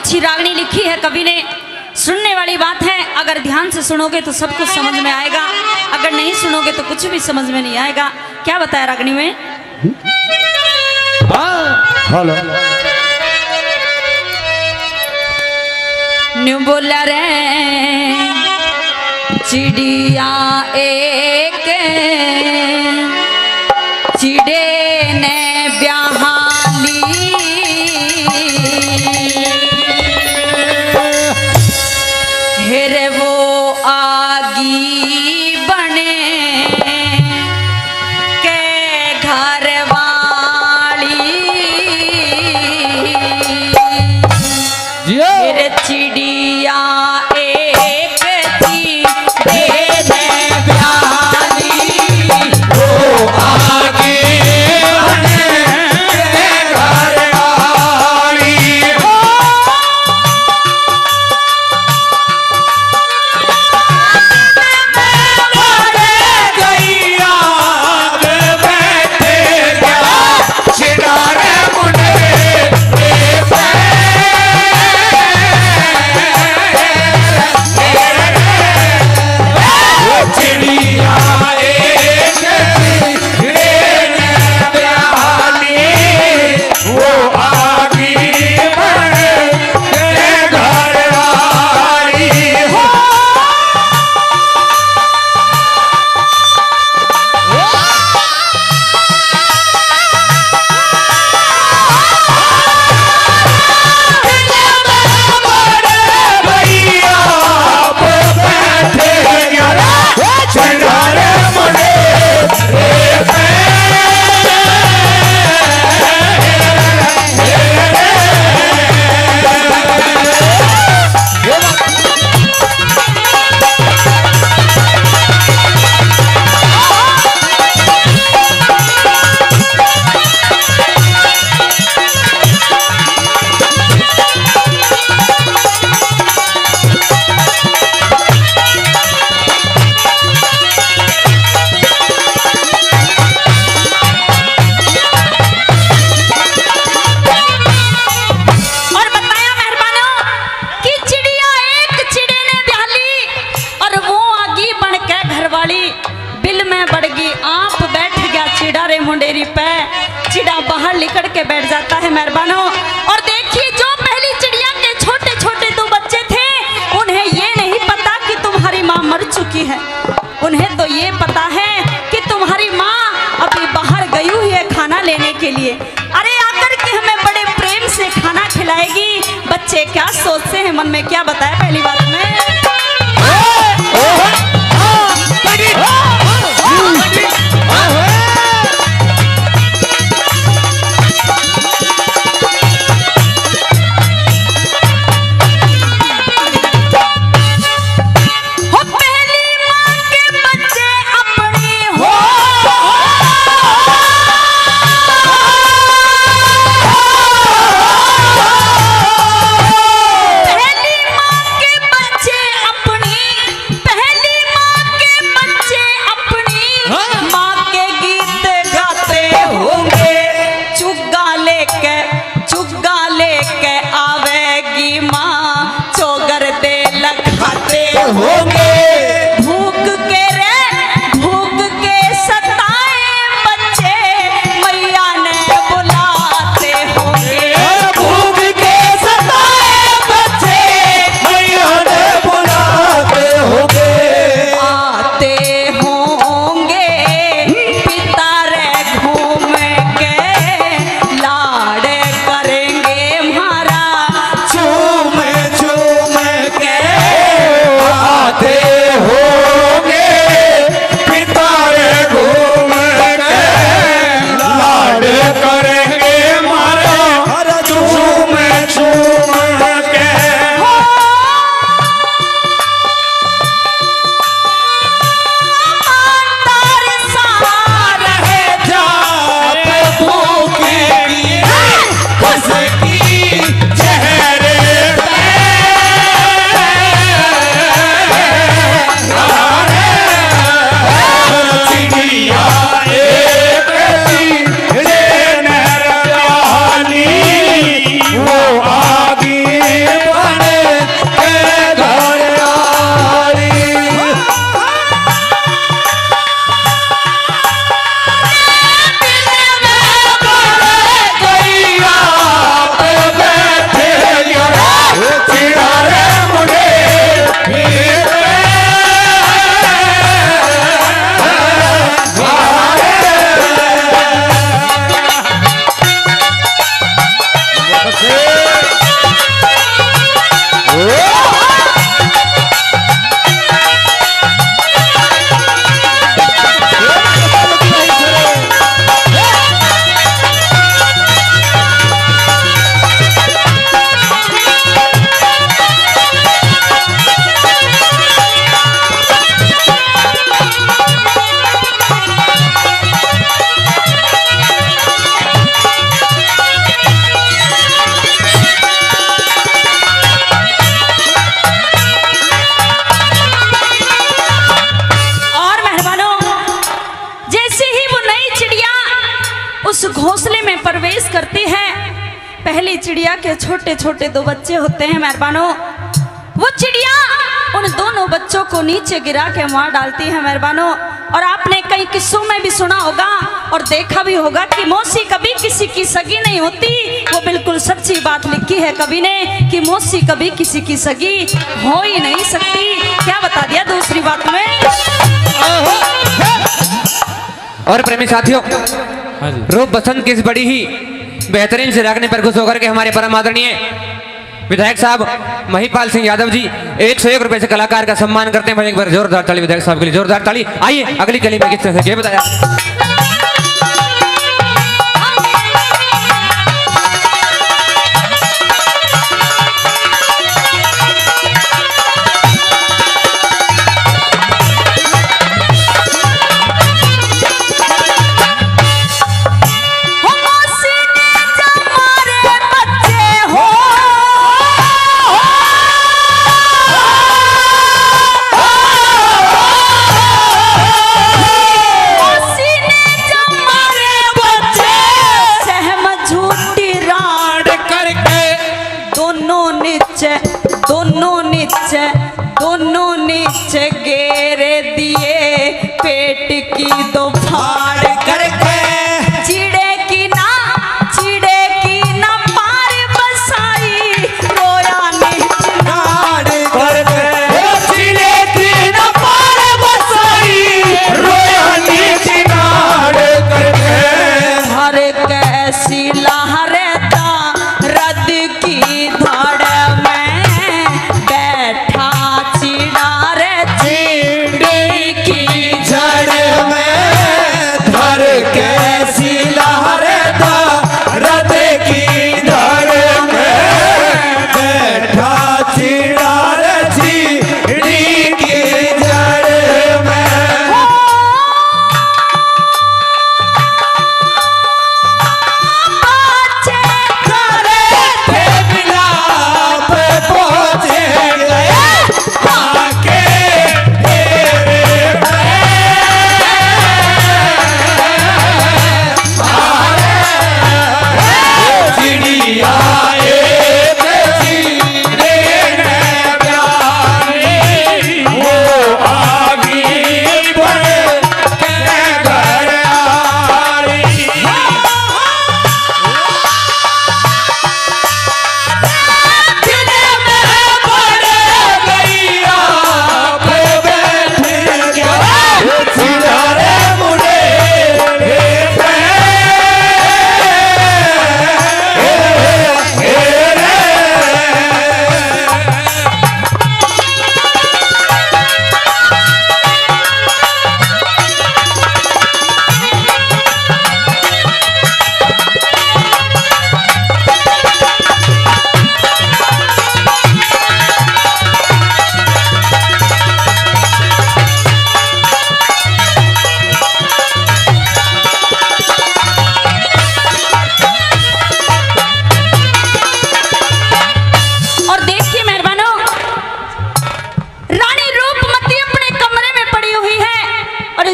अच्छी रागनी लिखी है कवि ने, सुनने वाली बात है। अगर ध्यान से सुनोगे तो सब कुछ समझ में आएगा, अगर नहीं सुनोगे तो कुछ भी समझ में नहीं आएगा। क्या बताया रागनी में? हेलो न्यू बोला रे चिड़िया एक चिड़े ने ब्याहाली, फिर वो आगी बने के घर वाली, फिर चिड़िया एक थी देने ब्याली, वो आगे बने घर वाली। मुंडेरी पे चिड़ा बाहर लिकड़ के बैठ जाता है मेहरबानों। और देखिए जो पहली चिड़िया के छोटे छोटे दो बच्चे थे, उन्हें ये नहीं पता कि तुम्हारी माँ मर चुकी है, उन्हें तो ये पता है कि तुम्हारी माँ अभी बाहर गई हुई है खाना लेने के लिए। अरे आकर के हमें बड़े प्रेम से खाना खिलाएगी। बच्चे क्या सोचते हैं मन में, क्या बताया पहली बात में? पहली माँ के के छोटे छोटे दो बच्चे होते हैं मेहरबानों, वो चिड़िया उन दोनों बच्चों को नीचे गिरा के मार डालती है मेहरबानों। और आपने कई किस्सों में भी सुना होगा और देखा भी होगा कि मौसी कभी किसी की सगी नहीं होती। वो बिल्कुल सच्ची बात लिखी है कवि ने कि मौसी कभी किसी की सगी हो ही नहीं सकती। क्या बता दिया दूसरी बात में। और प्रेमी साथियों, रूप बसंत की इस बड़ी ही बेहतरीन से रागने पर खुश होकर के हमारे परम आदरणीय विधायक साहब महिपाल सिंह यादव जी 101 रुपए से कलाकार का सम्मान करते हैं। भाई एक बार जोरदार ताली विधायक साहब के लिए, जोरदार ताली। आइए अगली कली में किस तरह से ये बताया। दोनों नीचे गेरे दिए पेट की दो फाड़ करके, चिड़े की ना पार बसाई रोया नीच नाड़ करके, चिड़े की ना पार बसाई रोया नीच नाड़ करके, हर कैसी लहरता रद की धाड़ में बैठा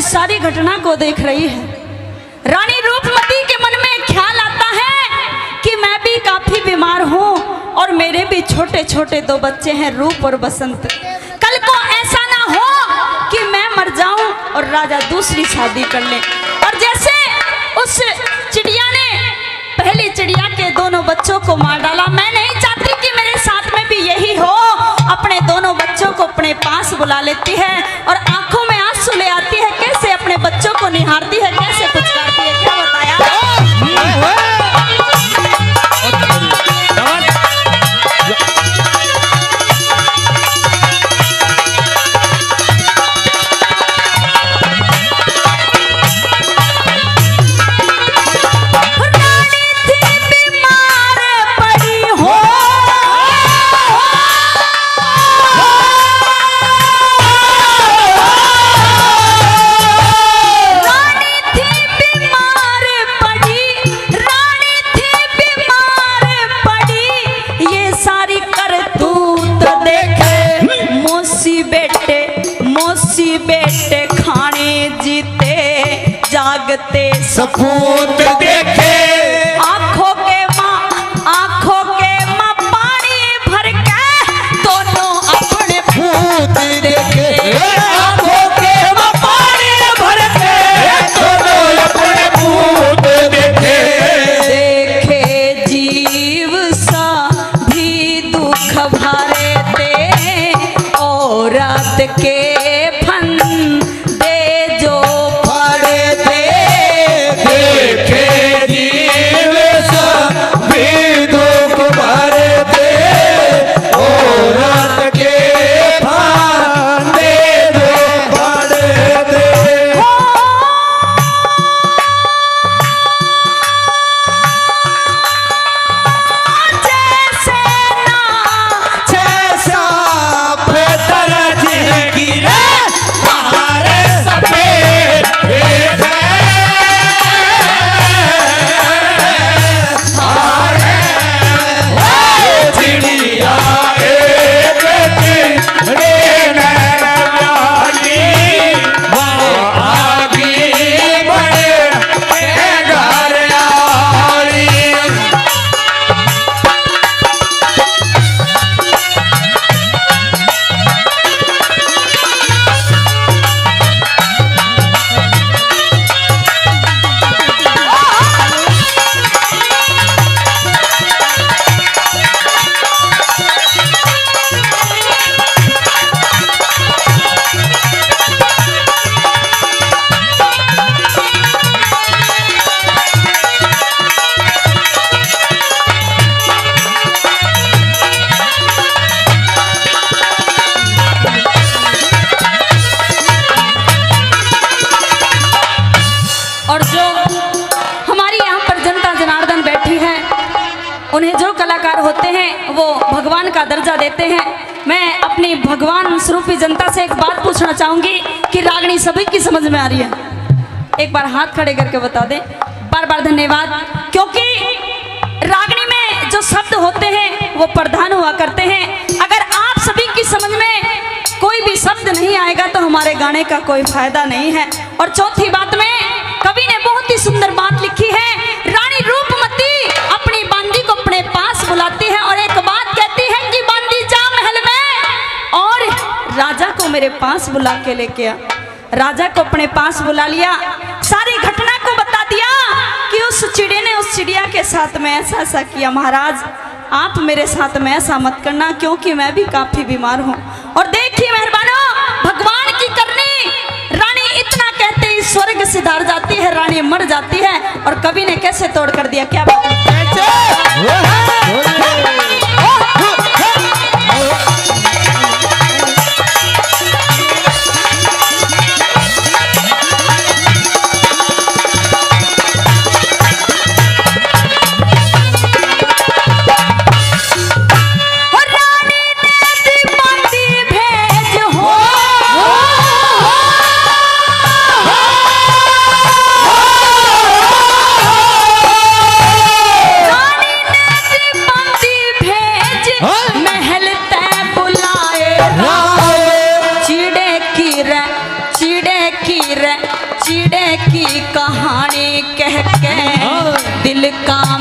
सारी घटना को देख रही है। रानी रूपमती के मन में ख्याल आता है कि मैं भी काफी बीमार हूँ और मेरे भी छोटे छोटे दो बच्चे हैं रूप और बसंत। कल को ऐसा ना हो कि मैं मर जाऊं और राजा दूसरी शादी कर ले। और जैसे उस चिड़िया ने पहली चिड़िया के दोनों बच्चों को मार डाला, मैं नहीं चाहती कि मेरे साथ में भी यही हो। अपने दोनों बच्चों को अपने पास बुला लेती है और आंखों में आंसू ले आती है, कैसे अपने बच्चों को निहारती है, कैसे पुचकारती है। क्या बताया। बेटे खाने जीते जागते सपूत देखे, आंखों के वो भगवान का दर्जा देते हैं। मैं अपनी भगवान स्वरूपी जनता से एक बात पूछना चाहूंगी कि रागनी सभी की समझ में आ रही है? एक बार हाथ खड़े करके बता दें। बार बार धन्यवाद, क्योंकि रागनी में जो शब्द होते हैं वो प्रधान हुआ करते हैं। अगर आप सभी की समझ में कोई भी शब्द नहीं आएगा तो हमारे गाने का कोई फायदा नहीं है। और चौथी बात में कवि ने बहुत ही सुंदर बात लिखी है, रानी रूपमती अपनी बांदी को अपने पास बुलाती है और एक बात कहती है कि बांदी जा महल में, और राजा को मेरे पास बुला के लेके आ। राजा को अपने पास बुला लिया, सारी घटना को बता दिया कि उस चिड़िया ने उस चिड़िया के साथ में ऐसा ऐसा किया। महाराज आप मेरे साथ में ऐसा मत करना, क्योंकि मैं भी काफी बीमार हूँ। और देखिए मेहरबानो, भगवान की करनी, रानी इतना कहते ही स्वर्ग सिधार जाती है, रानी मर जाती है। और कवि ने कैसे तोड़ कर दिया, क्या बात चिड़े की कहानी कह के दिल का